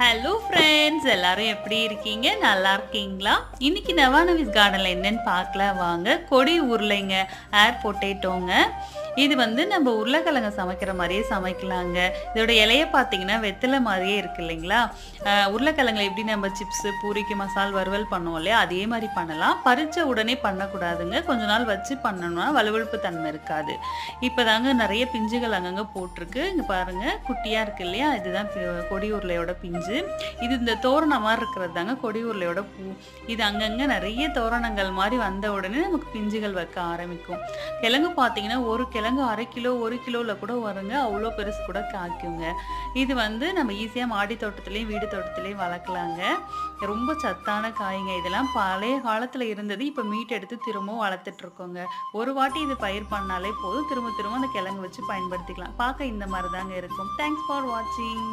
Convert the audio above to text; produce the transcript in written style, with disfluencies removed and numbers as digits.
Hello friends, எல்லாரும் எப்படி இருக்கீங்க? நல்லா இருக்கீங்களா? இன்னைக்கு நவானவிஸ் கார்டனில் என்னன்னு பார்க்கலாம் வாங்க. கொடி உருளைங்க, ஏர் பொட்டேட்டோங்க. இது வந்து நம்ம உருளைக்கிழங்கு சமைக்கிற மாதிரியே சமைக்கலாங்க. இதோட இலைய பார்த்தீங்கன்னா வெத்தலை மாதிரியே இருக்கு இல்லைங்களா? உருளைக்கிழங்குல எப்படி நம்ம சிப்ஸு, பூரிக்கு மசால் வறுவல் பண்ணுவோம் இல்லையா? அதே மாதிரி பண்ணலாம். பறிச்ச உடனே பண்ணக்கூடாதுங்க. கொஞ்ச நாள் வச்சு பண்ணோம்னா வழுவழுப்பு தன்மை இருக்காது. இப்போதாங்க நிறைய பிஞ்சுகள் அங்கங்கே போட்டிருக்கு. இங்கே பாருங்க, குட்டியாக இருக்கு இல்லையா? இதுதான் கொடி உருளையோட பிஞ்சு. இது இந்த தோரணம் மாதிரி இருக்கிறது தாங்க கொடி உருளையோட பூ. இது அங்கங்கே நிறைய தோரணங்கள் மாதிரி வந்த உடனே நமக்கு பிஞ்சுகள் வைக்க ஆரம்பிக்கும். கிழங்கு பார்த்தீங்கன்னா ஒரு கிழங்கு 1/2 கிலோ 1 கிலோவில் கூட வருங்க. அவ்வளோ பெருசு கூட காய்க்குங்க. இது வந்து நம்ம ஈஸியாக மாடி தோட்டத்துலேயும் வீடு தோட்டத்துலேயும் வளர்க்கலாங்க. ரொம்ப சத்தான காய்ங்க. இதெல்லாம் பழைய காலத்தில் இருந்தது. இப்போ மீட் எடுத்து திரும்பவும் வளர்த்துட்டு இருக்கோங்க. ஒரு வாட்டி இது பயிர் பண்ணாலே போதும், திரும்ப திரும்ப அந்த கிழங்கு வச்சு பயன்படுத்திக்கலாம். பார்க்க இந்த மாதிரி தாங்க இருக்கும். தேங்க்ஸ் ஃபார் வாட்சிங்.